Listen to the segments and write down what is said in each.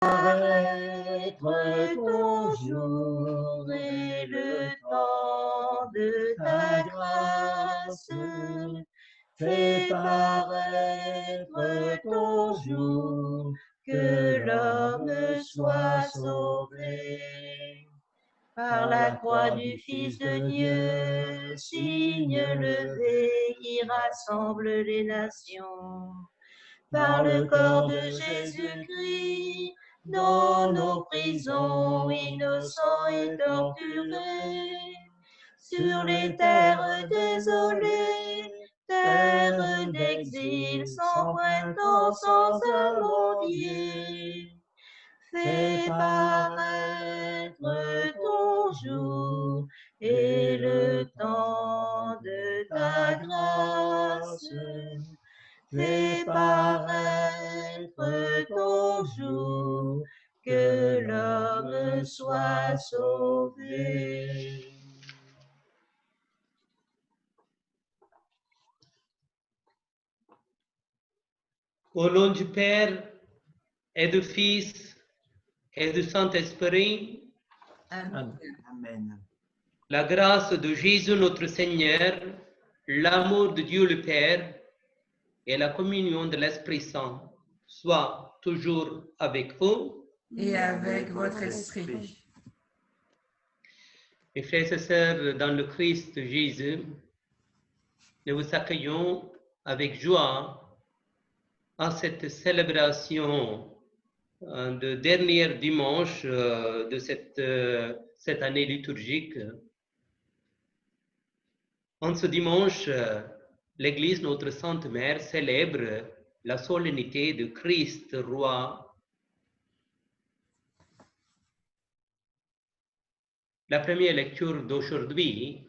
paraître ton jour et le temps de ta grâce. Fais paraître ton jour, que l'homme soit sauvé. Par la croix du Fils de Dieu, signe levé qui rassemble les nations. Par le corps de Jésus-Christ, dans nos prisons, innocents et torturés, sur les terres désolées, terre d'exil, sans printemps, sans amandier. Fais paraître ton jour et le temps de ta grâce. Fais paraître ton jour, que l'homme soit sauvé. Au nom du Père et du Fils et du Saint-Esprit, Amen. Amen. la grâce de Jésus notre Seigneur, l'amour de Dieu le Père et la communion de l'Esprit Saint soient toujours avec vous. Et avec votre esprit. Mes frères et sœurs dans le Christ Jésus, nous vous accueillons avec joie à cette célébration de dernier dimanche de cette année liturgique. En ce dimanche, l'Église, notre Sainte Mère, célèbre la solennité de Christ roi. La première lecture d'aujourd'hui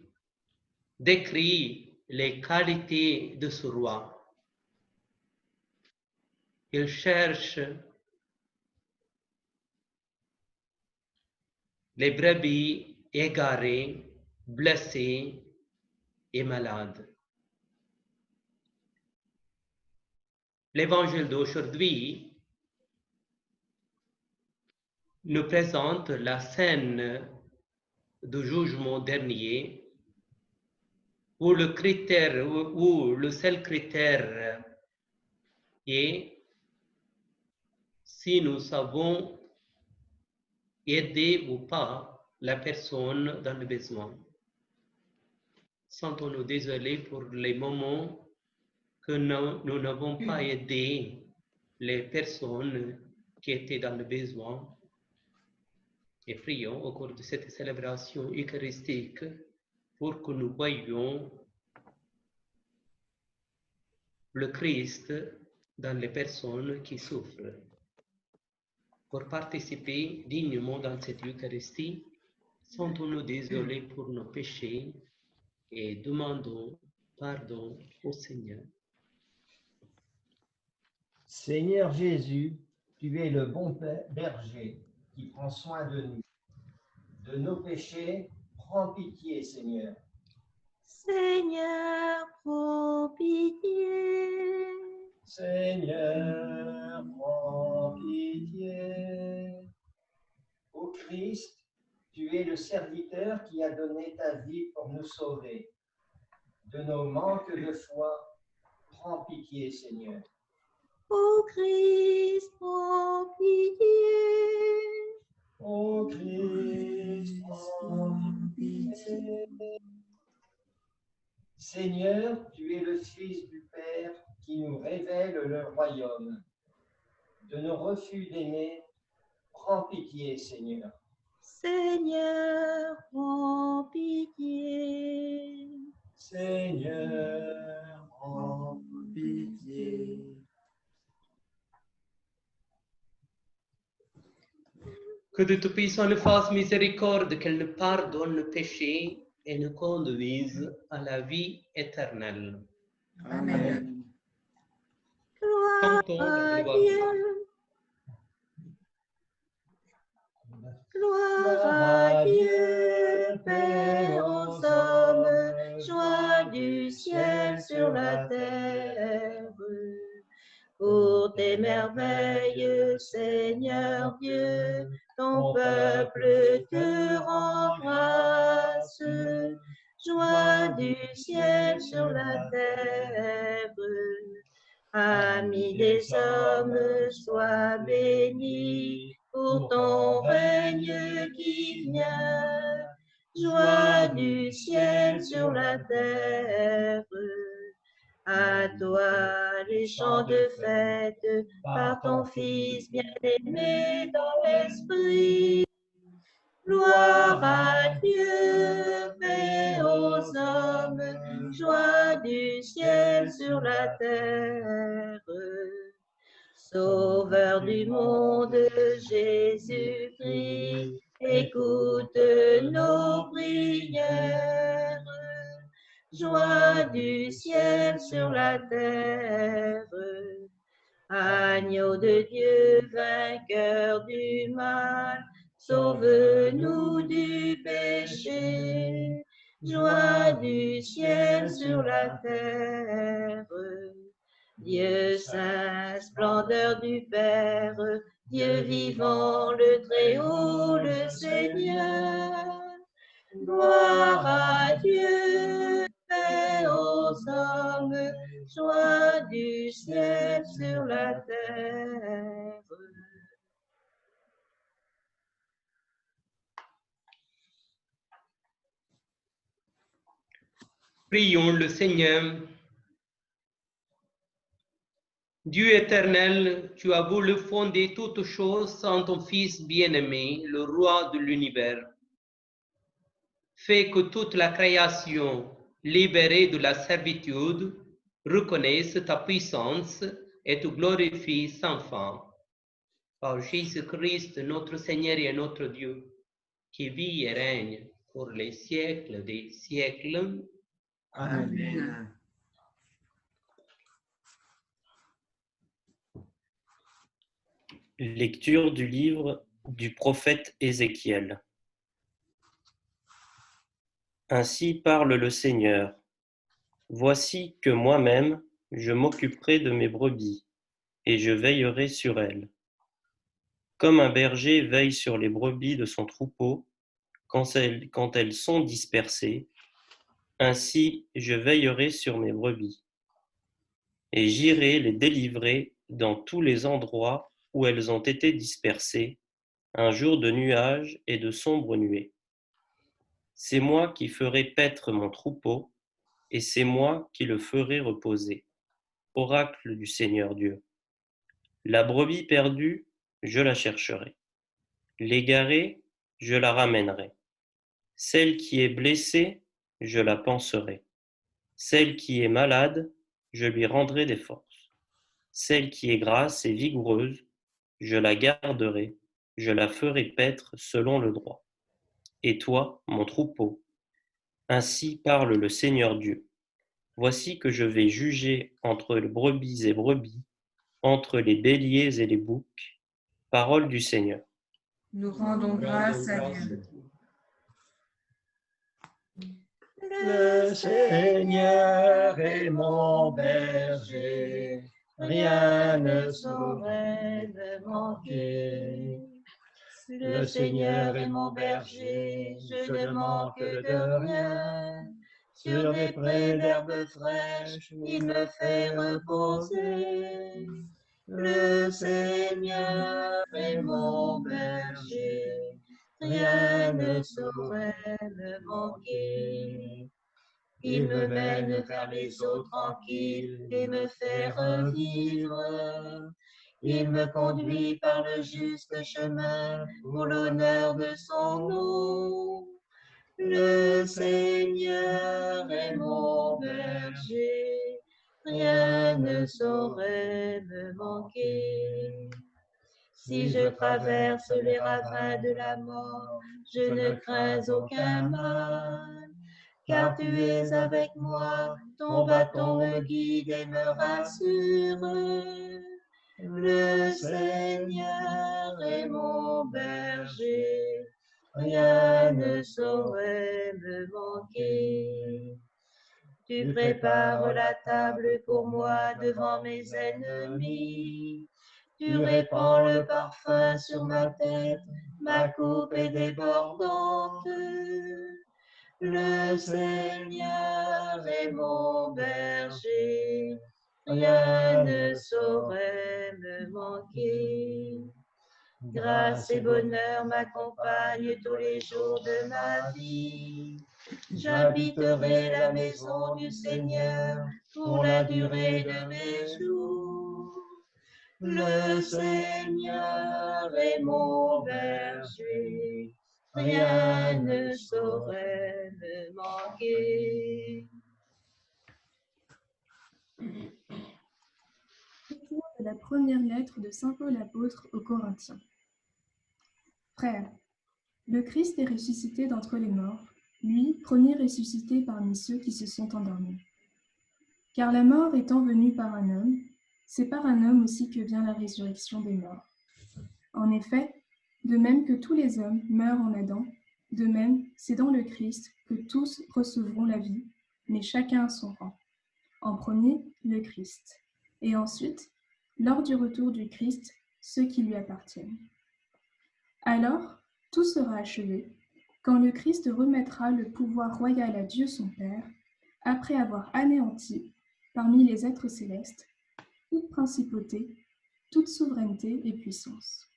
décrit les qualités de ce roi. Il cherche les brebis égarées, blessées et malades. L'évangile d'aujourd'hui nous présente la scène du jugement dernier où le seul critère est si nous savons aider ou pas la personne dans le besoin. Sentons-nous désolés pour les moments que nous n'avons pas aidé les personnes qui étaient dans le besoin. Et prions au cours de cette célébration eucharistique pour que nous voyions le Christ dans les personnes qui souffrent. Pour participer dignement dans cette Eucharistie, sentons-nous désolés pour nos péchés et demandons pardon au Seigneur. Seigneur Jésus, tu es le bon berger qui prend soin de nous. De nos péchés, prends pitié, Seigneur. Seigneur, prends pitié. Seigneur, prends pitié. Ô Christ, tu es le serviteur qui a donné ta vie pour nous sauver. De nos manques de foi, prends pitié, Seigneur. Ô Christ, prends pitié. Ô Christ, prends pitié. Seigneur, tu es le Fils du Père qui nous révèle le royaume. De nos refus d'aimer, prends pitié, Seigneur. Seigneur, prends pitié. Seigneur, prends pitié. Que de Tout-Puissant nous fasse miséricorde, qu'elle nous pardonne le péché et nous conduise à la vie éternelle. Amen. Gloire Chantons la à gloire de Dieu. Dieu. Gloire à Dieu, Père aux hommes, joie du ciel sur la terre. Pour tes merveilles, Seigneur Dieu, ton peuple te rend grâce. Joie du ciel sur la terre, ami des hommes, sois béni pour ton règne qui vient. Joie du ciel sur la terre, à toi les chants de fête, par ton Fils bien-aimé dans l'esprit. Gloire à Dieu, paix aux hommes, joie du ciel sur la terre. Sauveur du monde, Jésus-Christ, écoute nos prières. Joie du ciel sur la terre. Agneau de Dieu, vainqueur du mal, sauve-nous du péché. Joie du ciel sur la terre. Dieu saint, splendeur du Père, Dieu vivant, le Très-Haut, le Seigneur. Gloire à Dieu, paix aux hommes, joie du ciel sur la terre. Prions le Seigneur. Dieu éternel, tu as voulu fonder toutes choses en ton Fils bien-aimé, le roi de l'univers. Fais que toute la création, libérée de la servitude, reconnaisse ta puissance et te glorifie sans fin. Par Jésus-Christ, notre Seigneur et notre Dieu, qui vit et règne pour les siècles des siècles. Amen. Lecture du livre du prophète Ézéchiel. Ainsi parle le Seigneur. Voici que moi-même, je m'occuperai de mes brebis, et je veillerai sur elles. Comme un berger veille sur les brebis de son troupeau, quand elles sont dispersées, ainsi je veillerai sur mes brebis. Et j'irai les délivrer dans tous les endroits où elles ont été dispersées, un jour de nuages et de sombres nuées. C'est moi qui ferai paître mon troupeau, et c'est moi qui le ferai reposer. Oracle du Seigneur Dieu. La brebis perdue, je la chercherai. L'égarée, je la ramènerai. Celle qui est blessée, je la panserai. Celle qui est malade, je lui rendrai des forces. Celle qui est grasse et vigoureuse, je la garderai, je la ferai paître selon le droit. Et toi, mon troupeau, ainsi parle le Seigneur Dieu. Voici que je vais juger entre les brebis et brebis, entre les béliers et les boucs. Parole du Seigneur. Nous rendons grâce à Dieu. Le Seigneur est mon berger, rien ne saurait me manquer. Le Seigneur est mon berger, je ne manque de rien. Sur des prés d'herbes fraîches, il me fait reposer. Le Seigneur est mon berger, rien ne saurait me manquer. Il me mène vers les eaux tranquilles et me fait revivre. Il me conduit par le juste chemin pour l'honneur de son nom. Le Seigneur est mon berger, rien ne saurait me manquer. Si je traverse les ravins de la mort, je ne crains aucun mal, car tu es avec moi, ton bâton me guide et me rassure. Le Seigneur est mon berger, rien ne saurait me manquer. Tu prépares la table pour moi devant mes ennemis. Tu répands le parfum sur ma tête, ma coupe est débordante. Le Seigneur est mon berger, rien ne saurait me manquer. Grâce et bonheur m'accompagnent tous les jours de ma vie. J'habiterai la maison du Seigneur pour la durée de mes jours. Le Seigneur est mon berger, rien ne saurait me manquer. Lecture de la première lettre de saint Paul apôtre aux Corinthiens. Frères, le Christ est ressuscité d'entre les morts, lui, premier ressuscité parmi ceux qui se sont endormis. Car la mort étant venue par un homme, c'est par un homme aussi que vient la résurrection des morts. En effet, de même que tous les hommes meurent en Adam, de même c'est dans le Christ que tous recevront la vie, mais chacun à son rang. En premier, le Christ, et ensuite, lors du retour du Christ, ceux qui lui appartiennent. Alors, tout sera achevé, quand le Christ remettra le pouvoir royal à Dieu son Père, après avoir anéanti, parmi les êtres célestes, toute principauté, toute souveraineté et puissance.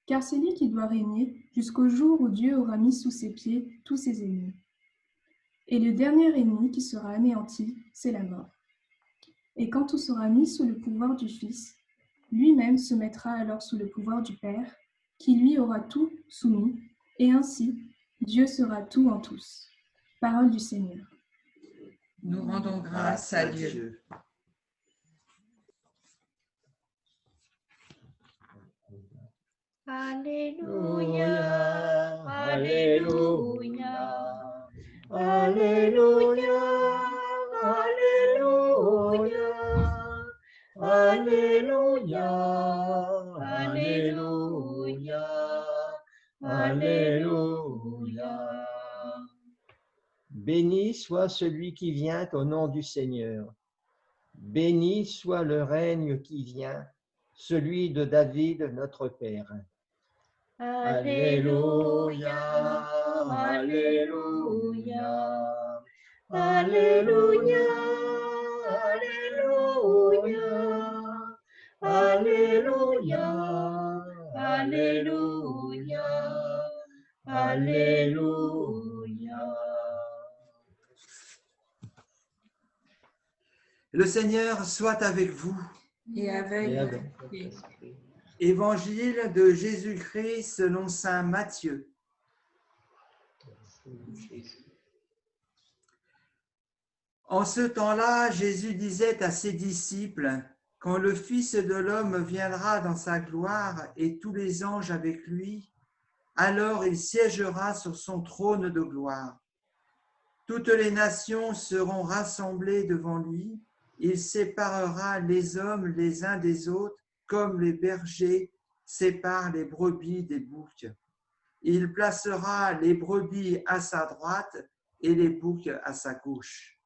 Car c'est lui qui doit régner jusqu'au jour où Dieu aura mis sous ses pieds tous ses ennemis. Et le dernier ennemi qui sera anéanti, c'est la mort. Et quand tout sera mis sous le pouvoir du Fils, lui-même se mettra alors sous le pouvoir du Père, qui lui aura tout soumis, et ainsi Dieu sera tout en tous. Parole du Seigneur. Nous rendons grâce à Dieu. Alléluia, Alléluia, Alléluia, Alléluia, Alléluia, Alléluia, Alléluia. Béni soit celui qui vient au nom du Seigneur. Béni soit le règne qui vient, celui de David, notre Père. Alléluia, Alléluia, Alléluia, Alléluia, Alléluia, Alléluia, Alléluia. Le Seigneur soit avec vous. Et avec Et avec l'Esprit. Évangile de Jésus-Christ selon saint Matthieu. En ce temps-là, Jésus disait à ses disciples, « Quand le Fils de l'homme viendra dans sa gloire et tous les anges avec lui, alors il siégera sur son trône de gloire. Toutes les nations seront rassemblées devant lui. Il séparera les hommes les uns des autres, comme les bergers séparent les brebis des boucs. Il placera les brebis à sa droite et les boucs à sa gauche.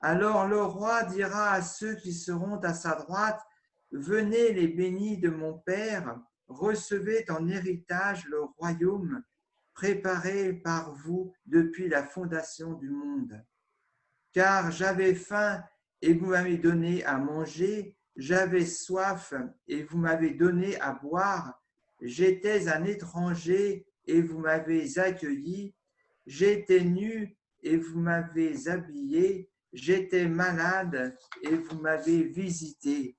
Alors le roi dira à ceux qui seront à sa droite, « Venez les bénis de mon Père, recevez en héritage le royaume préparé par vous depuis la fondation du monde. Car j'avais faim et vous m'avez donné à manger, j'avais soif et vous m'avez donné à boire, j'étais un étranger et vous m'avez accueilli, j'étais nu et vous m'avez habillé, j'étais malade et vous m'avez visité,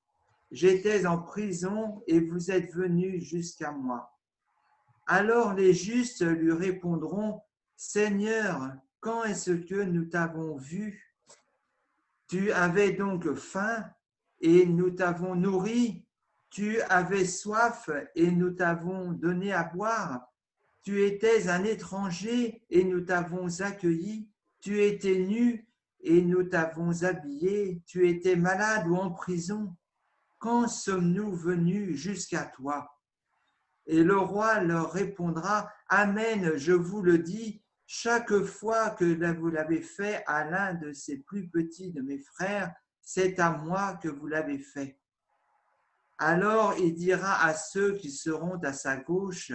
j'étais en prison et vous êtes venus jusqu'à moi. » Alors les justes lui répondront, « Seigneur, quand est-ce que nous t'avons vu ? Tu avais donc faim et nous t'avons nourri, tu avais soif et nous t'avons donné à boire, tu étais un étranger et nous t'avons accueilli, tu étais nu et nous t'avons habillé, tu étais malade ou en prison. Quand sommes-nous venus jusqu'à toi ? » Et le roi leur répondra, « Amen, je vous le dis, chaque fois que vous l'avez fait à l'un de ces plus petits de mes frères, c'est à moi que vous l'avez fait. » Alors il dira à ceux qui seront à sa gauche,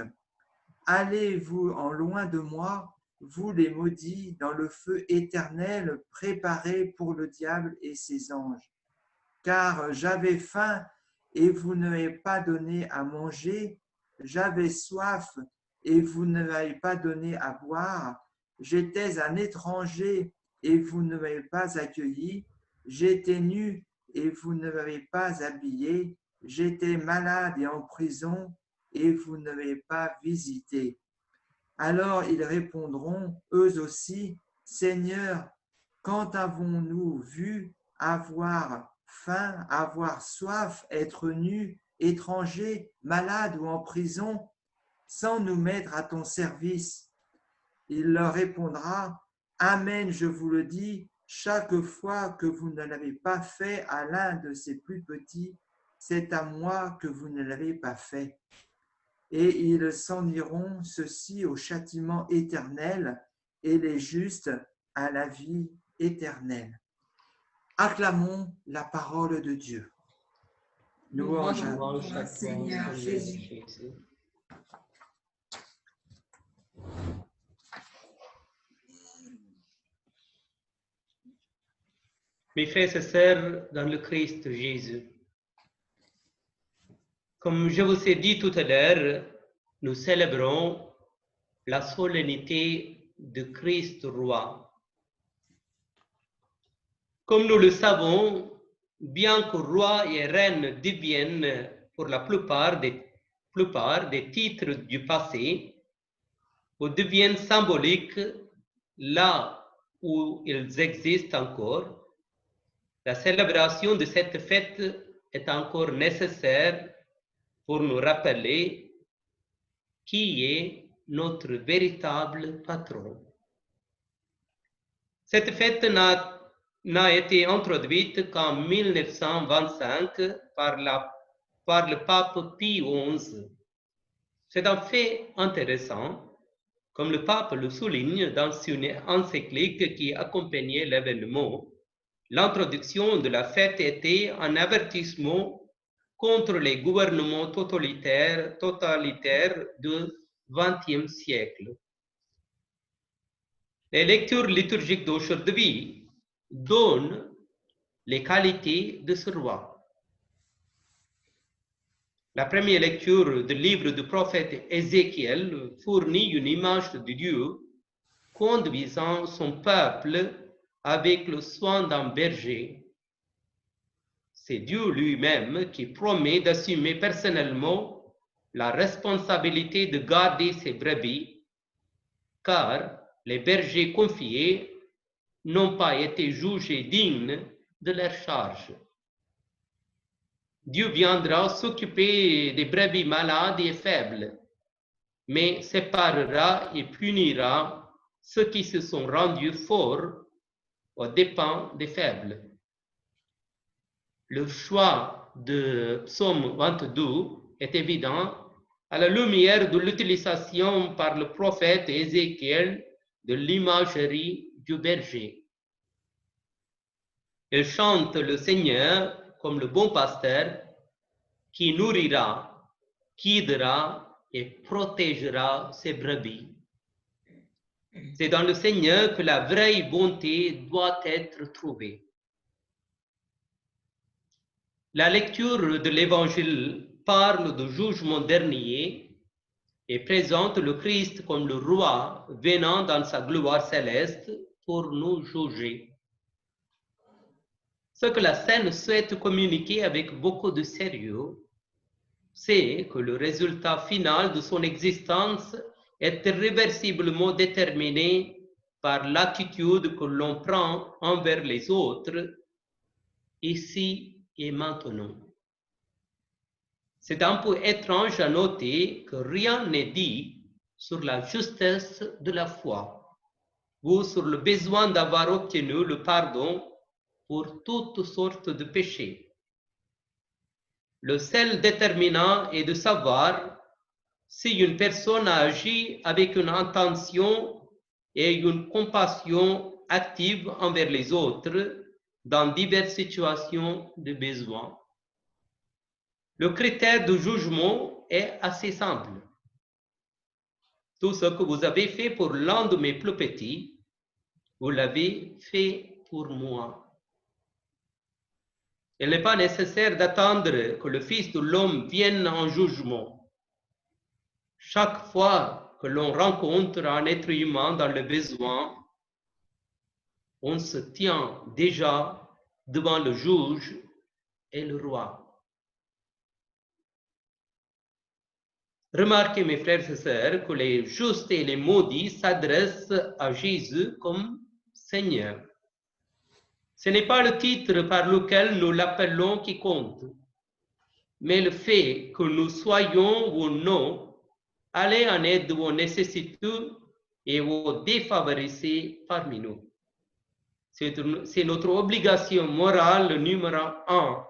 allez-vous en loin de moi, vous les maudits, dans le feu éternel préparé pour le diable et ses anges. Car j'avais faim et vous ne m'avez pas donné à manger, j'avais soif et vous ne m'avez pas donné à boire, j'étais un étranger et vous ne m'avez pas accueilli, j'étais nu et vous ne m'avez pas habillé, j'étais malade et en prison et vous ne m'avez pas visité. Alors ils répondront, eux aussi, Seigneur, quand avons-nous vu avoir faim, avoir soif, être nus, étrangers, malades ou en prison, sans nous mettre à ton service? Il leur répondra, Amen, je vous le dis, chaque fois que vous ne l'avez pas fait à l'un de ces plus petits, c'est à moi que vous ne l'avez pas fait. Et ils s'en iront, ceux-ci au châtiment éternel, et les justes à la vie éternelle. Acclamons la parole de Dieu. Louange à Louange à toi, Seigneur Jésus. Jésus. Mes frères et sœurs dans le Christ Jésus, comme je vous ai dit tout à l'heure, nous célébrons la solennité de Christ roi. Comme nous le savons, bien que roi et reine deviennent pour la plupart des titres du passé, ou deviennent symboliques là où ils existent encore, la célébration de cette fête est encore nécessaire pour nous rappeler qui est notre véritable patron. Cette fête n'a été introduite qu'en 1925 par le pape Pie XI. C'est un fait intéressant, comme le pape le souligne dans une encyclique qui accompagnait l'événement. L'introduction de la fête était un avertissement contre les gouvernements totalitaires du XXe siècle. Les lectures liturgiques d'aujourd'hui donnent les qualités de ce roi. La première lecture du livre du prophète Ézéchiel fournit une image de Dieu conduisant son peuple avec le soin d'un berger. C'est Dieu lui-même qui promet d'assumer personnellement la responsabilité de garder ses brebis, car les bergers confiés n'ont pas été jugés dignes de leur charge. Dieu viendra s'occuper des brebis malades et faibles, mais séparera et punira ceux qui se sont rendus forts aux dépens des faibles. Le choix de Psaume 22 est évident à la lumière de l'utilisation par le prophète Ézéchiel de l'imagerie du berger. Il chante le Seigneur comme le bon pasteur qui nourrira, guidera et protégera ses brebis. C'est dans le Seigneur que la vraie bonté doit être trouvée. La lecture de l'Évangile parle du jugement dernier et présente le Christ comme le roi venant dans sa gloire céleste pour nous juger. Ce que la scène souhaite communiquer avec beaucoup de sérieux, c'est que le résultat final de son existence est irréversiblement déterminé par l'attitude que l'on prend envers les autres, ici et maintenant. C'est un peu étrange à noter que rien n'est dit sur la justesse de la foi ou sur le besoin d'avoir obtenu le pardon pour toutes sortes de péchés. Le seul déterminant est de savoir si une personne a agi avec une intention et une compassion active envers les autres dans diverses situations de besoin. Le critère de jugement est assez simple. Tout ce que vous avez fait pour l'un de mes plus petits, vous l'avez fait pour moi. Il n'est pas nécessaire d'attendre que le Fils de l'homme vienne en jugement. Chaque fois que l'on rencontre un être humain dans le besoin, on se tient déjà devant le juge et le roi. Remarquez, mes frères et sœurs, que les justes et les maudits s'adressent à Jésus comme Seigneur. Ce n'est pas le titre par lequel nous l'appelons qui compte, mais le fait que nous soyons ou non allés en aide aux nécessiteux et aux défavorisés parmi nous. C'est notre obligation morale numéro 1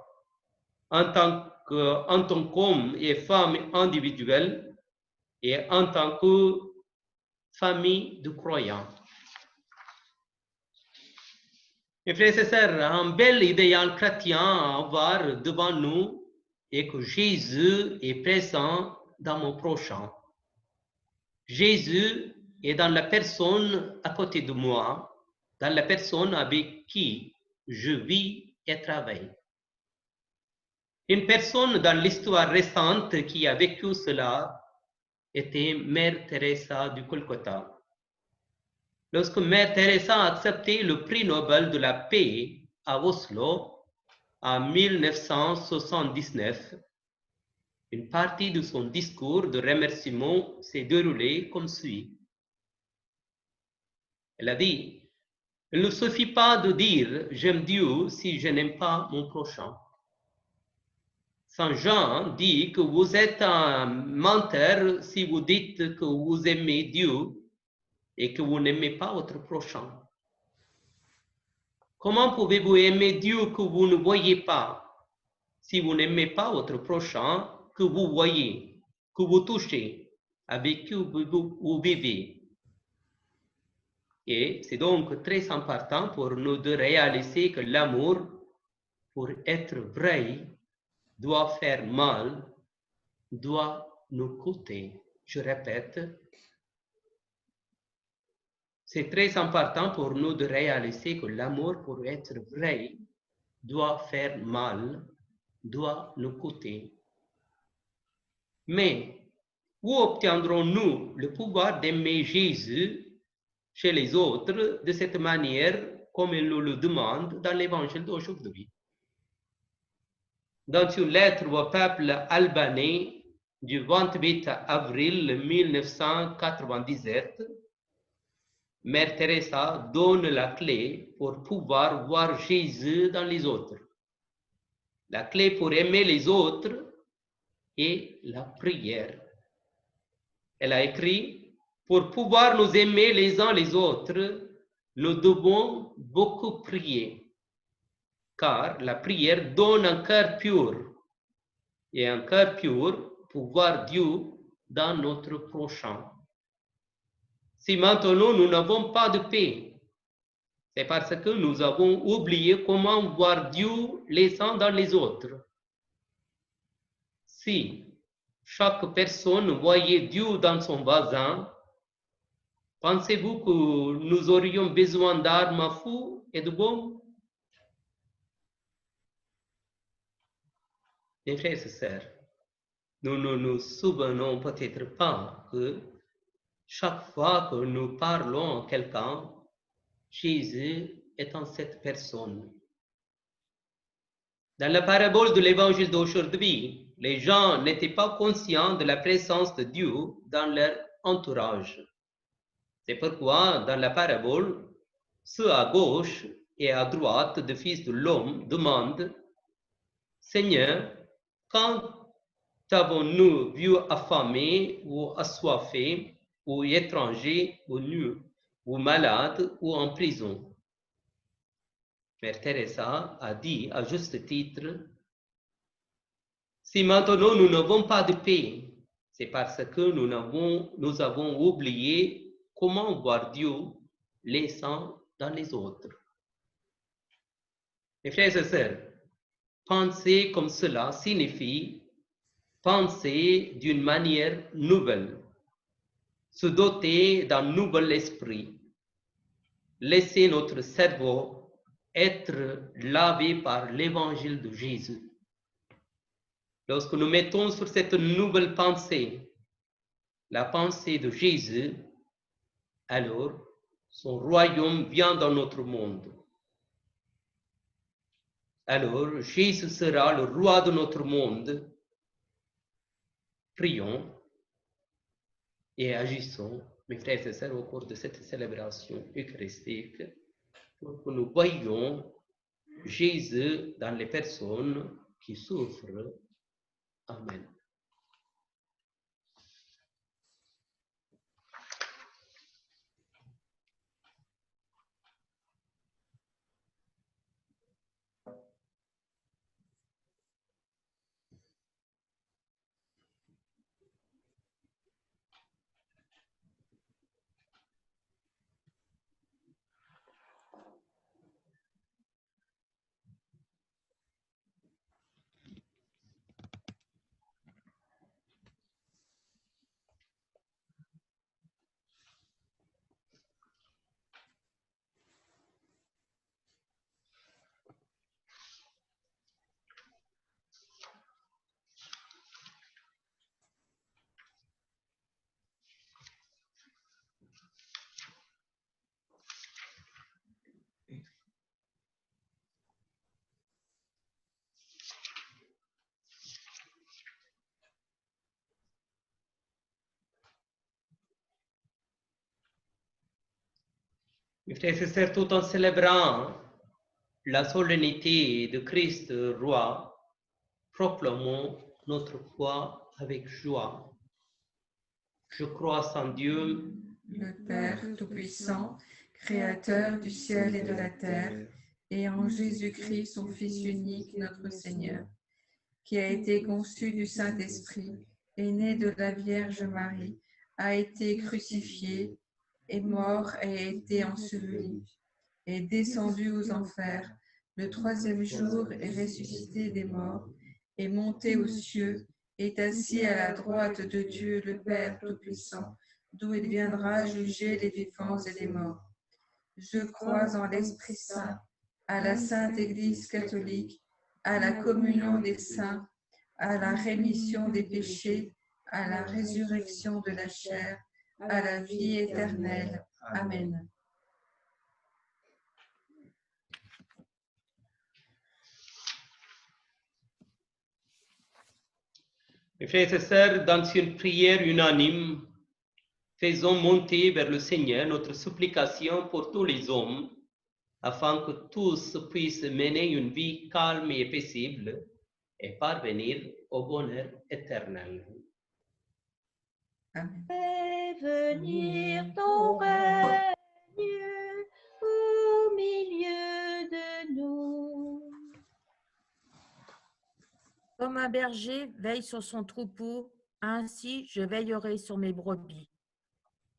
en tant qu'hommes et femmes individuels et en tant que famille de croyants. Mes frères et sœurs, un bel idéal chrétien à avoir devant nous est que Jésus est présent dans mon prochain. Jésus est dans la personne à côté de moi, dans la personne avec qui je vis et travaille. Une personne dans l'histoire récente qui a vécu cela était Mère Teresa du Calcutta. Lorsque Mère Teresa a accepté le prix Nobel de la paix à Oslo en 1979, une partie de son discours de remerciement s'est déroulée comme suit. Elle a dit, « Il ne suffit pas de dire « j'aime Dieu » si je n'aime pas mon prochain. Saint Jean dit que vous êtes un menteur si vous dites que vous aimez Dieu et que vous n'aimez pas votre prochain. Comment pouvez-vous aimer Dieu que vous ne voyez pas si vous n'aimez pas votre prochain que vous voyez, que vous touchez, avec qui vous vivez? Et c'est donc très important pour nous de réaliser que l'amour, pour être vrai, doit faire mal, doit nous coûter. Je répète, c'est très important pour nous de réaliser que l'amour, pour être vrai, doit faire mal, doit nous coûter. Mais où obtiendrons-nous le pouvoir d'aimer Jésus chez les autres de cette manière comme il nous le demande dans l'évangile d'aujourd'hui? Dans une lettre au peuple albanais du 28 avril 1997, Mère Teresa donne la clé pour pouvoir voir Jésus dans les autres. La clé pour aimer les autres est la prière. Elle a écrit, pour pouvoir nous aimer les uns les autres, nous devons beaucoup prier, car la prière donne un cœur pur, et un cœur pur pour voir Dieu dans notre prochain. Si maintenant nous n'avons pas de paix, c'est parce que nous avons oublié comment voir Dieu les uns dans les autres. Si chaque personne voyait Dieu dans son voisin, pensez-vous que nous aurions besoin d'armes à feu et de bombes? Mes frères et sœurs, nous ne nous souvenons peut-être pas que chaque fois que nous parlons à quelqu'un, Jésus est en cette personne. Dans la parabole de l'évangile d'aujourd'hui, les gens n'étaient pas conscients de la présence de Dieu dans leur entourage. C'est pourquoi, dans la parabole, ceux à gauche et à droite du Fils de l'homme demandent « Seigneur, quand t'avons-nous vu affamé ou assoiffé, ou étranger, ou nu, ou malade, ou en prison ?» Mère Teresa a dit à juste titre, si maintenant nous n'avons pas de paix, c'est parce que nous avons oublié comment voir Dieu les uns dans les autres. Mes frères et sœurs, penser comme cela signifie penser d'une manière nouvelle, se doter d'un nouvel esprit, laisser notre cerveau être lavé par l'évangile de Jésus. Lorsque nous mettons sur cette nouvelle pensée, la pensée de Jésus, alors son royaume vient dans notre monde. Alors Jésus sera le roi de notre monde. Prions et agissons, mes frères et sœurs, au cours de cette célébration eucharistique, pour que nous voyions Jésus dans les personnes qui souffrent. Amen. Mes frères et sœurs, tout en célébrant la solennité de Christ roi, proclamons notre foi avec joie. Je crois en Dieu, le Père Tout-Puissant, Créateur du ciel et de la terre, et en Jésus-Christ, son Fils unique, notre Seigneur, qui a été conçu du Saint-Esprit, est né de la Vierge Marie, a été crucifié, est mort et a été enseveli, est descendu aux enfers, le troisième jour est ressuscité des morts, est monté aux cieux, est assis à la droite de Dieu le Père Tout-Puissant, d'où il viendra juger les vivants et les morts. Je crois en l'Esprit Saint, à la Sainte Église catholique, à la communion des saints, à la rémission des péchés, à la résurrection de la chair, à la vie éternelle. Amen. mes frères et sœurs, dans une prière unanime, faisons monter vers le Seigneur notre supplication pour tous les hommes, afin que tous puissent mener une vie calme et paisible et parvenir au bonheur éternel. Amen. Fais venir ton règne au milieu de nous. Comme un berger veille sur son troupeau, ainsi je veillerai sur mes brebis.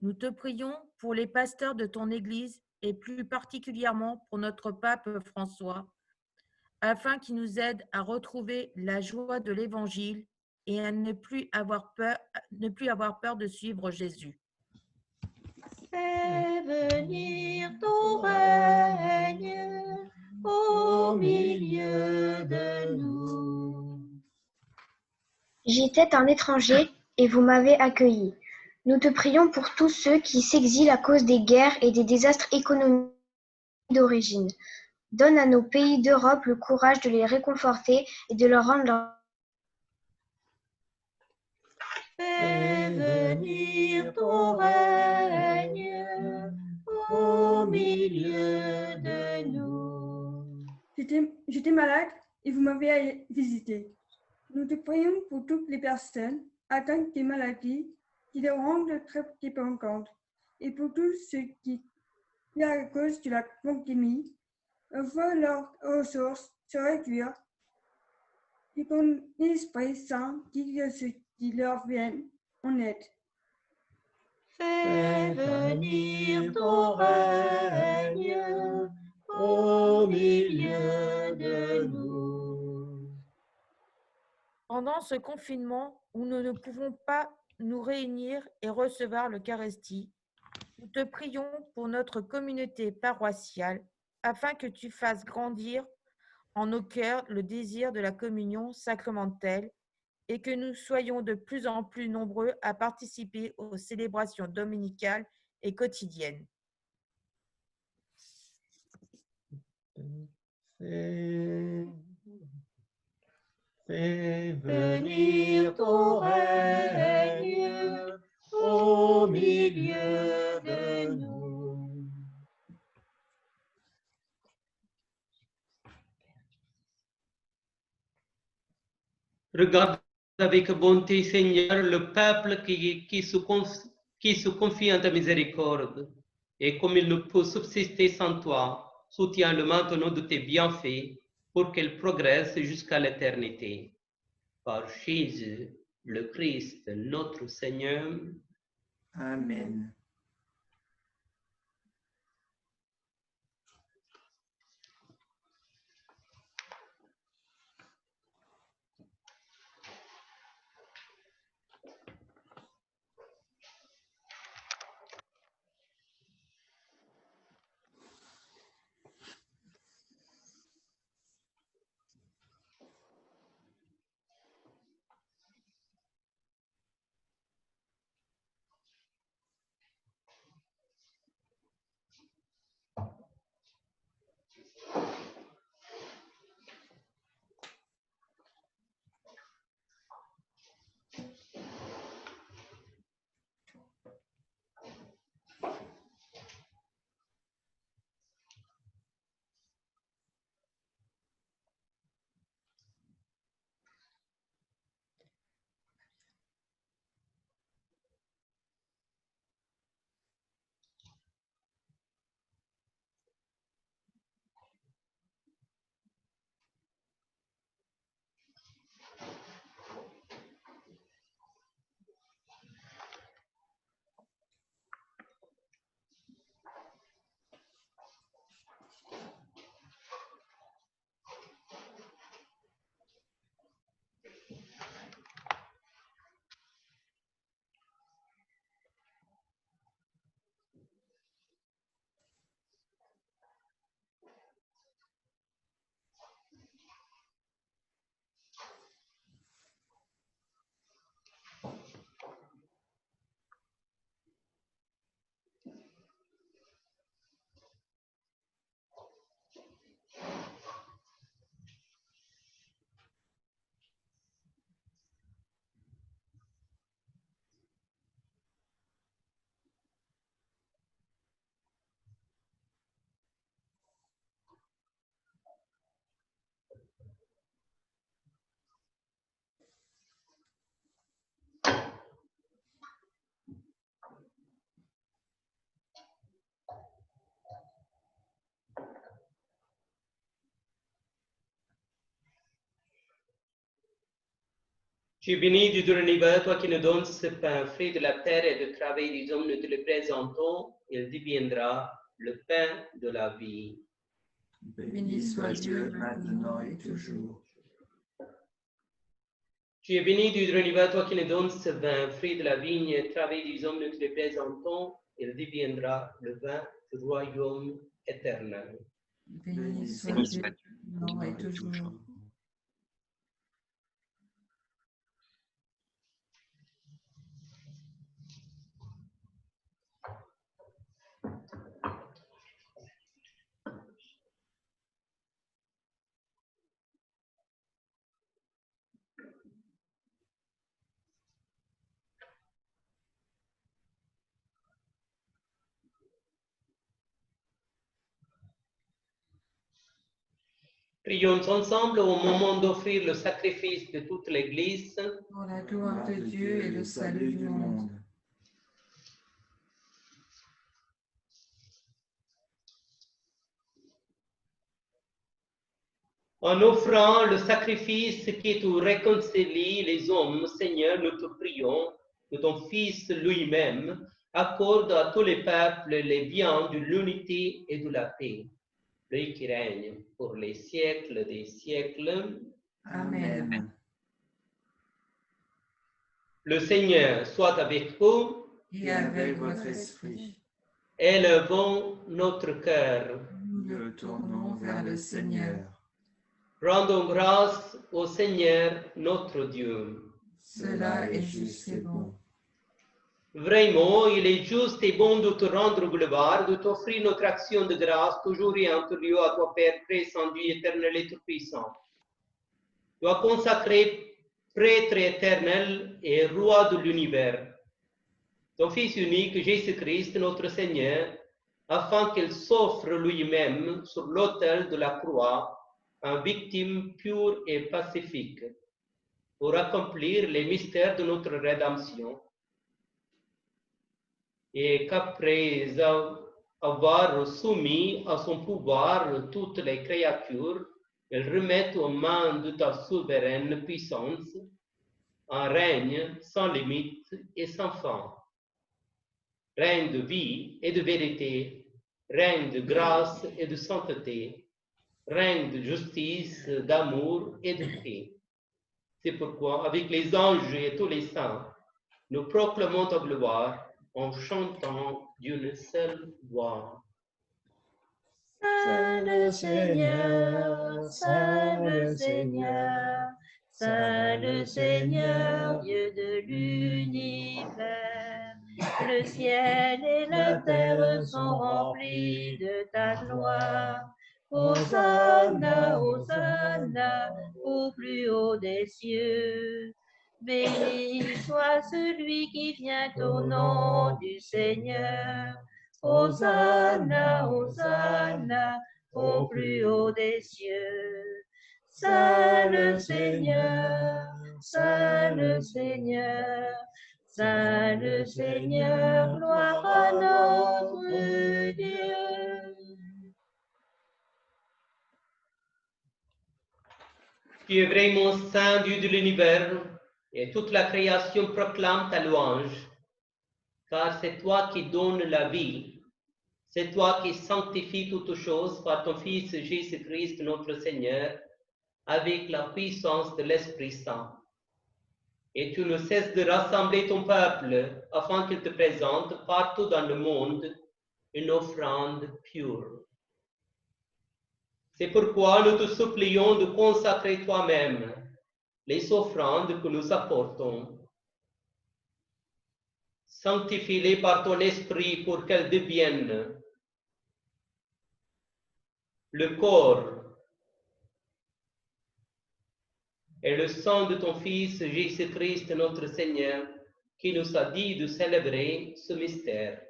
Nous te prions pour les pasteurs de ton Église et plus particulièrement pour notre pape François, afin qu'il nous aide à retrouver la joie de l'Évangile et à ne plus avoir peur de suivre Jésus. Fais venir ton règne au milieu de nous. J'étais un étranger et vous m'avez accueilli. Nous te prions pour tous ceux qui s'exilent à cause des guerres et des désastres économiques d'origine. Donne à nos pays d'Europe le courage de les réconforter et de leur rendre leur... Fais venir ton règne au milieu de nous. J'étais malade et vous m'avez visité. Nous te prions pour toutes les personnes atteintes de maladies qui les rendent très dépendantes et pour tous ceux qui, à cause de la pandémie, voient leurs ressources se réduire et ton Esprit Saint guide ceux qui leur viennent en aide. Fais venir ton règne au milieu de nous. Pendant ce confinement où nous ne pouvons pas nous réunir et recevoir l'Eucharistie, nous te prions pour notre communauté paroissiale afin que tu fasses grandir en nos cœurs le désir de la communion sacramentelle et que nous soyons de plus en plus nombreux à participer aux célébrations dominicales et quotidiennes. Fais venir ton règne au milieu de nous. Regarde avec bonté, Seigneur, le peuple qui se confie en ta miséricorde. Et comme il ne peut subsister sans toi, soutiens-le maintenant de tes bienfaits pour qu'il progresse jusqu'à l'éternité. Par Jésus, le Christ, notre Seigneur. Amen. Tu es béni du Dieu l'univers, toi qui nous donnes ce pain, fruit de la terre et du travail des hommes, nous te le présentons, il deviendra le pain de la vie. Béni soit Dieu maintenant et toujours. Tu es béni du Dieu l'univers, toi qui nous donnes ce vin, fruit de la vigne et travail des hommes, nous te le présentons, il deviendra le vin du royaume éternel. Béni soit Dieu, maintenant et toujours. Prions ensemble au moment d'offrir le sacrifice de toute l'Église. Pour la gloire de Dieu et le salut du monde. En offrant le sacrifice qui te réconcilie les hommes, Seigneur, nous te prions que ton Fils lui-même accorde à tous les peuples les biens de l'unité et de la paix, lui qui règne pour les siècles des siècles. Amen. Le Seigneur soit avec vous et avec votre esprit. Élevons notre cœur. Nous nous tournons vers le Seigneur. Rendons grâce au Seigneur notre Dieu. Cela est juste et bon. Vraiment, il est juste et bon de te rendre gloire, de t'offrir notre action de grâce, toujours et en tout lieu à toi, Père très saint, Dieu éternel et tout-puissant. Toi consacré prêtre éternel et roi de l'univers, ton Fils unique, Jésus-Christ, notre Seigneur, afin qu'il s'offre lui-même sur l'autel de la croix en victime pure et pacifique, pour accomplir les mystères de notre rédemption, et qu'après avoir soumis à son pouvoir toutes les créatures, il remette aux mains de ta souveraine puissance un règne sans limite et sans fin. Règne de vie et de vérité, règne de grâce et de sainteté, règne de justice, d'amour et de paix. C'est pourquoi, avec les anges et tous les saints, nous proclamons ta gloire en chantant d'une seule voix. Saint le Seigneur, Saint le Seigneur, Saint le Seigneur, Dieu de l'univers. Le ciel et la terre sont remplis de ta gloire. Hosanna, Hosanna, au plus haut des cieux. Béni soit celui qui vient au nom du Seigneur. Hosanna, Hosanna, au plus haut des cieux. Saint le Seigneur, Saint le Seigneur, Saint le Seigneur, gloire à notre Dieu. Tu es vraiment saint, Dieu de l'univers, et toute la création proclame ta louange, car c'est toi qui donnes la vie, c'est toi qui sanctifies toutes choses par ton Fils Jésus-Christ notre Seigneur, avec la puissance de l'Esprit Saint. Et tu ne cesses de rassembler ton peuple afin qu'il te présente partout dans le monde une offrande pure. C'est pourquoi nous te supplions de consacrer toi-même les offrandes que nous apportons. Sanctifie-les par ton esprit pour qu'elles deviennent le corps et le sang de ton Fils Jésus-Christ notre Seigneur, qui nous a dit de célébrer ce mystère.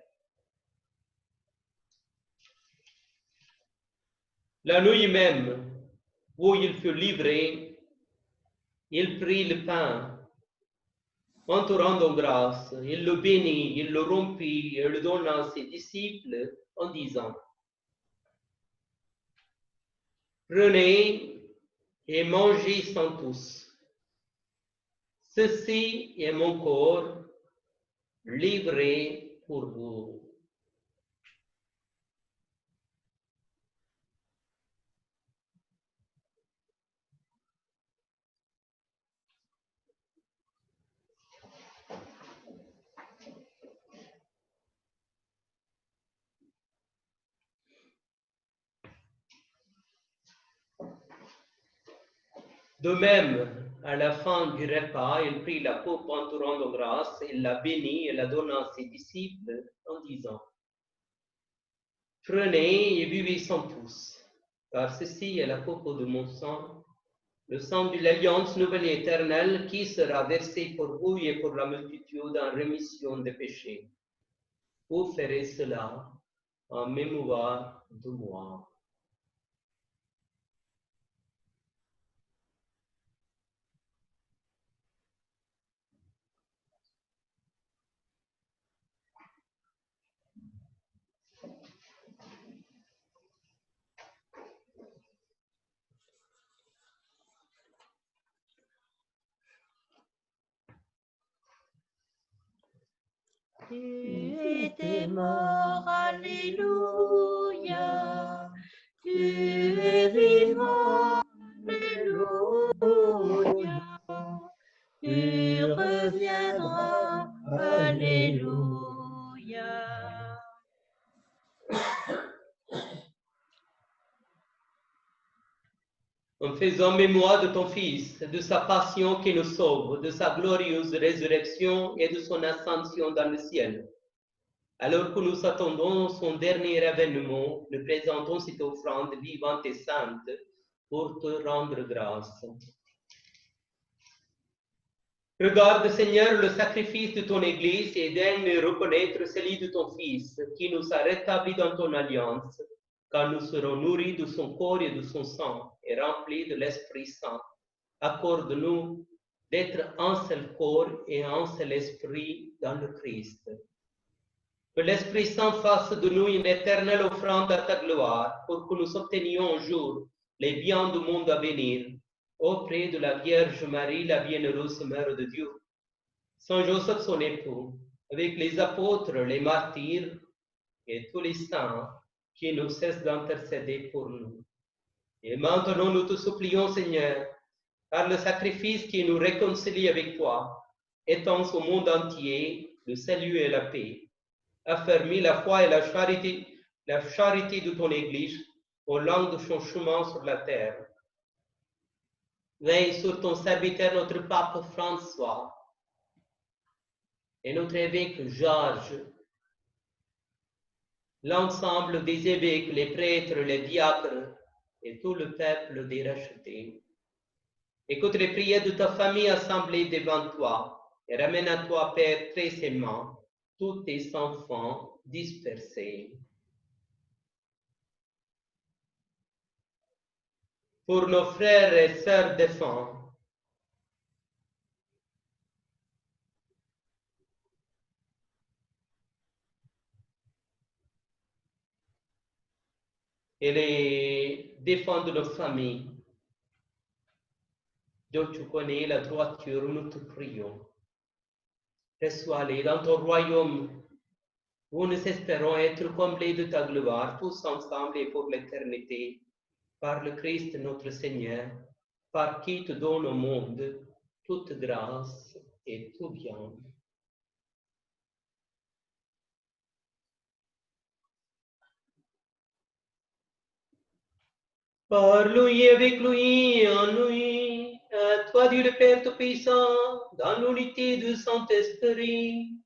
La nuit même, où il fut livré, il prit le pain. En te rendant grâce, il le bénit, il le rompit et le donna à ses disciples en disant: Prenez et mangez-en tous. Ceci est mon corps livré pour vous. De même, à la fin du repas, il prit la coupe en te rendant grâce, il la bénit et la donna à ses disciples en disant: Prenez et buvez-en tous, car ceci est la coupe de mon sang, le sang de l'alliance nouvelle et éternelle qui sera versé pour vous et pour la multitude en rémission des péchés. Vous ferez cela en mémoire de moi. Tu étais mort, alléluia. Tu es vivant, alléluia. Tu tu reviendras. Alléluia. En faisant mémoire de ton Fils, de sa passion qui nous sauve, de sa glorieuse résurrection et de son ascension dans le ciel. Alors que nous attendons son dernier avènement, nous présentons cette offrande vivante et sainte pour te rendre grâce. Regarde, Seigneur, le sacrifice de ton Église et daigne reconnaître celui de ton Fils, qui nous a rétablis dans ton alliance, car nous serons nourris de son corps et de son sang et remplis de l'Esprit Saint. Accorde-nous d'être un seul corps et un seul esprit dans le Christ. Que l'Esprit Saint fasse de nous une éternelle offrande à ta gloire, pour que nous obtenions un jour les biens du monde à venir, auprès de la Vierge Marie, la bienheureuse Mère de Dieu, Saint Joseph son époux, avec les apôtres, les martyrs et tous les saints qui ne cessent d'intercéder pour nous. Et maintenant nous te supplions, Seigneur, par le sacrifice qui nous réconcilie avec toi, étends au monde entier le salut et la paix. Affermis la foi et la charité de ton Église au long de son chemin sur la terre. Veille sur ton serviteur, notre pape François, et notre évêque Georges, l'ensemble des évêques, les prêtres, les diacres et tout le peuple des rachetés. Écoute les prières de ta famille assemblée devant toi et ramène à toi, Père, très aimant, tous tes enfants dispersés. Pour nos frères et sœurs défunts, et les défunts de nos familles, Dieu, tu connais la droiture, nous te prions. Reçois-les dans ton royaume, où nous espérons être comblés de ta gloire, tous ensemble et pour l'éternité, par le Christ notre Seigneur, par qui te donne au monde toute grâce et tout bien. Par lui, avec lui, en lui, à toi Dieu le Père Tout-Puissant, dans l'unité du Saint-Esprit,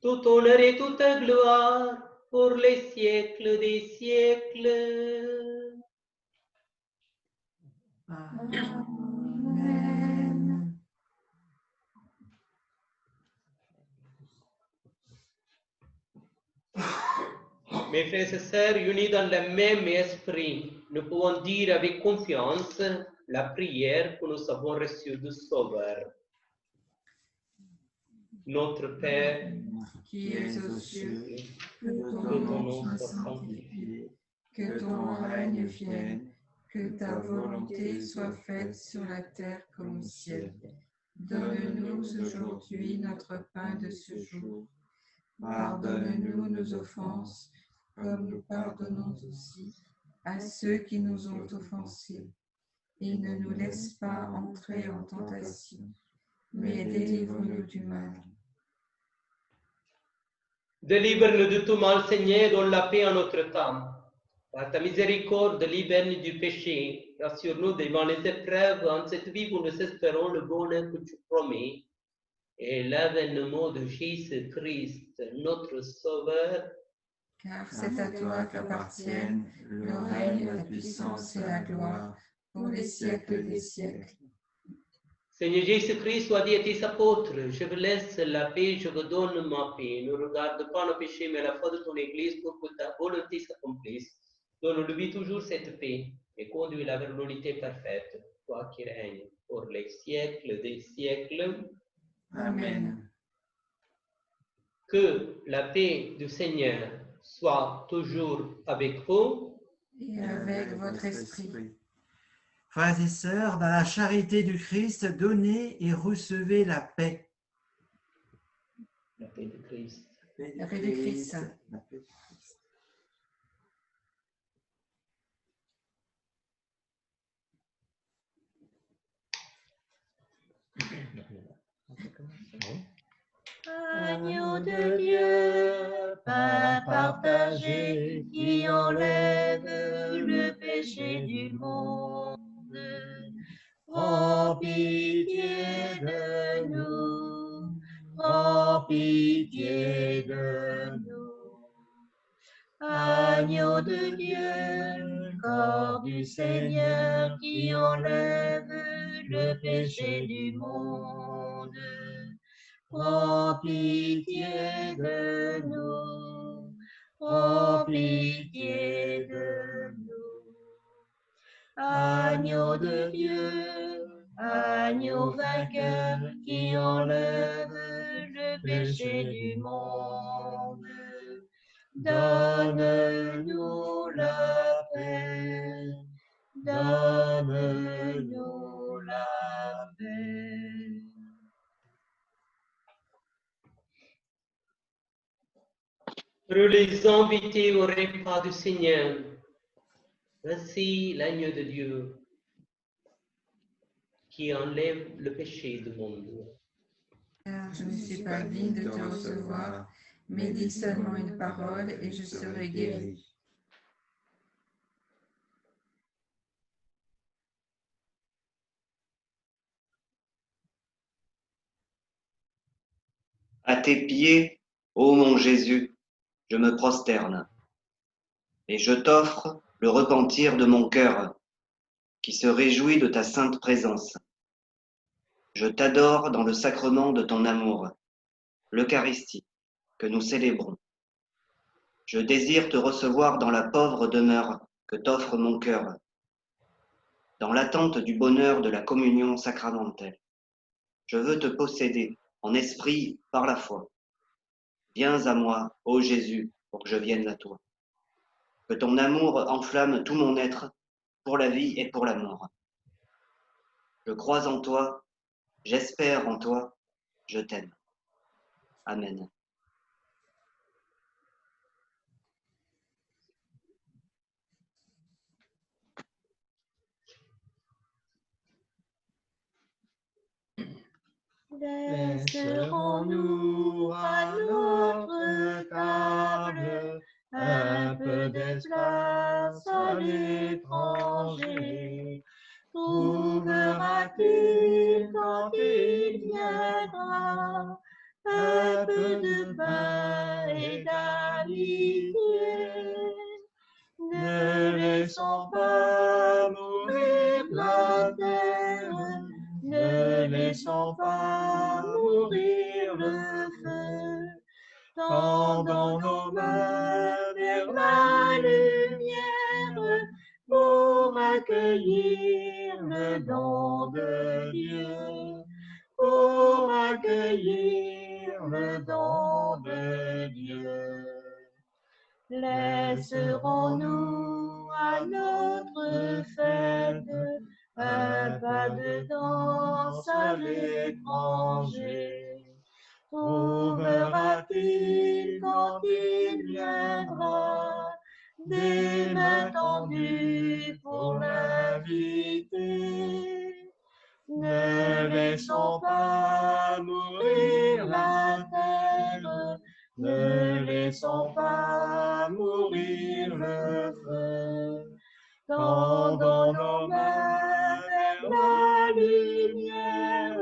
tout honneur et toute gloire pour les siècles des siècles. Amen. Mes frères et sœurs, unis dans le même esprit, nous pouvons dire avec confiance la prière que nous avons reçue du Sauveur. Notre Père, qui es aux cieux, que ton nom soit sanctifié, que ton règne vienne, que ta volonté soit faite sur la terre comme au ciel. Donne-nous aujourd'hui notre pain de ce jour. Pardonne-nous nos offenses, comme nous pardonnons aussi à ceux qui nous ont offensés. Et ne nous laisse pas entrer en tentation, mais délivre-nous du mal. délivre-nous de tout mal, Seigneur, donne la paix à notre temps. Par ta miséricorde, libère-nous du péché, rassure-nous devant les épreuves, en cette vie où nous espérons le bonheur que tu promets, et l'avènement de Jésus-Christ, notre Sauveur. Car c'est à toi qu'appartiennent le règne, la puissance et la gloire pour les siècles des siècles. Seigneur Jésus-Christ, soit dit à tes apôtres, je vous laisse la paix, je vous donne ma paix. Ne regarde pas nos péchés, mais la foi de ton Église pour que ta volonté s'accomplisse. Donne-lui toujours cette paix et conduis-la vers l'unité parfaite, toi qui règnes pour les siècles des siècles. Amen. Que la paix du Seigneur soit toujours avec vous. Et avec votre esprit. Frères et sœurs, dans la charité du Christ, donnez et recevez la paix. La paix de Christ. La paix de Christ. La paix de Christ. Agneau de Dieu, pain partagé, qui enlève le péché du monde, prends pitié de nous, prends pitié de nous. Agneau de Dieu, corps du Seigneur, qui enlève le péché du monde, prends pitié de nous, prends pitié de nous. Agneau de Dieu, agneau vainqueur, qui enlève le péché du monde, donne-nous la paix, donne-nous la paix. Pour les invités au repas du Seigneur, voici l'agneau de Dieu qui enlève le péché du monde. Car je ne suis pas digne de te recevoir, mais dis seulement une parole et je serai guéri. À tes pieds, ô mon Jésus, je me prosterne, et je t'offre le repentir de mon cœur, qui se réjouit de ta sainte présence. Je t'adore dans le sacrement de ton amour, l'Eucharistie, que nous célébrons. Je désire te recevoir dans la pauvre demeure que t'offre mon cœur, dans l'attente du bonheur de la communion sacramentelle. Je veux te posséder en esprit par la foi. Viens à moi, ô Jésus, pour que je vienne à toi. Que ton amour enflamme tout mon être pour la vie et pour la mort. Je crois en toi, j'espère en toi, je t'aime. Amen. Laisserons-nous à notre table un peu d'espace à l'étranger? Trouvera-t-il quand il viendra un peu de pain et d'amitié? Ne laissons pas mourir la terre, ne laissons pas mourir le feu. Tendons nos mains vers la lumière pour accueillir le don de Dieu, pour accueillir le don de Dieu. Laisserons-nous à notre fête un pas de danse à l'étranger? Trouvera-t-il quand il viendra des mains tendues pour l'inviter? Ne laissons pas mourir la terre, ne laissons pas mourir le feu. Tendons nos mains vers la lumière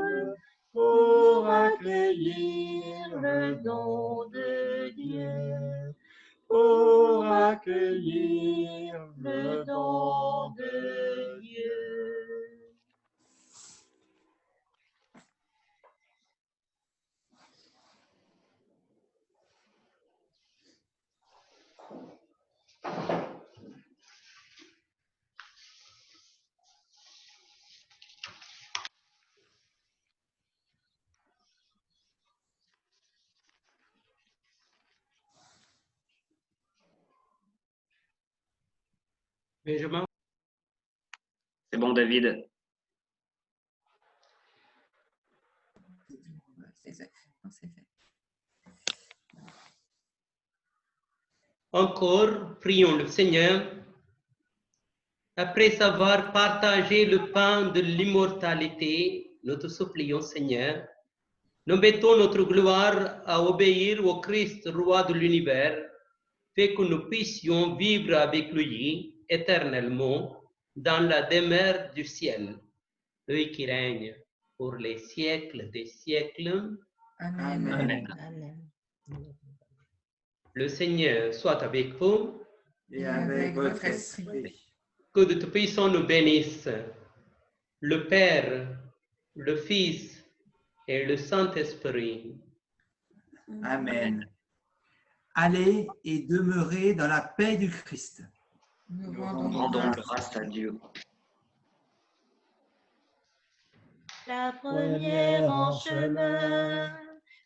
pour accueillir le don de Dieu, pour accueillir le don de Dieu. Benjamin, C'est bon, David. encore, prions le Seigneur. Après avoir partagé le pain de l'immortalité, nous te supplions, Seigneur, Nous mettons notre gloire à obéir au Christ, roi de l'univers, fait que nous puissions vivre avec lui éternellement dans la demeure du ciel, lui qui règne pour les siècles des siècles. Amen. Amen. Amen. Le Seigneur soit avec vous, Et avec votre esprit. que de Tout-Puissant nous bénisse, le Père, le Fils et le Saint-Esprit. Amen. Allez et demeurez dans la paix du Christ. Nous Rendons rendons grâce à Dieu. La première en chemin,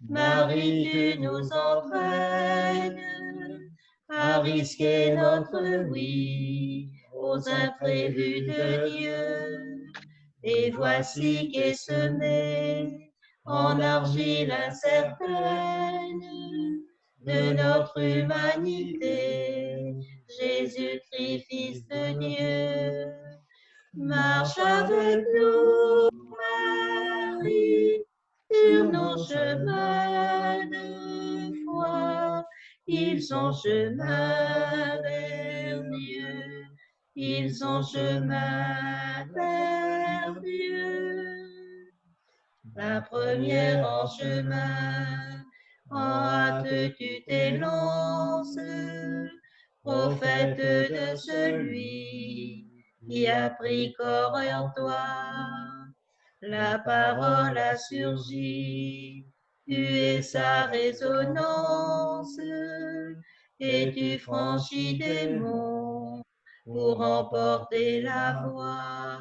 Marie, tu nous entraînes à risquer notre oui aux imprévus de Dieu. Et voici qu'est semé en argile incertaine de notre humanité, Jésus-Christ, Fils de Dieu. Marche avec nous, Marie, sur nos chemins de foi. Ils sont chemin vers Dieu, ils sont chemin vers Dieu. La première en chemin, en hâte tu t'élances, prophète de celui qui a pris corps en toi. La parole a surgi, tu es sa résonance, et tu franchis des monts pour emporter la voix.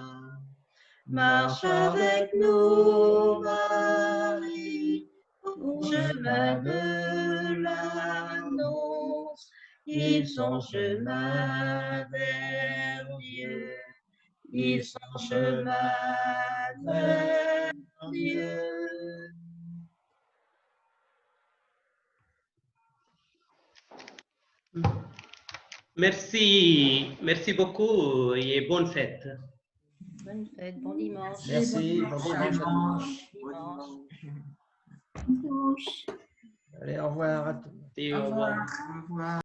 Marche avec nous, Marie, au chemin de l'annonce. Ils sont chemin vers Dieu. Ils sont chemin vers Dieu. Merci beaucoup et bonne fête. Bonne fête, bon dimanche. Merci, bon dimanche. Dimanche. Allez, au revoir à tous. Et Au revoir. Au revoir.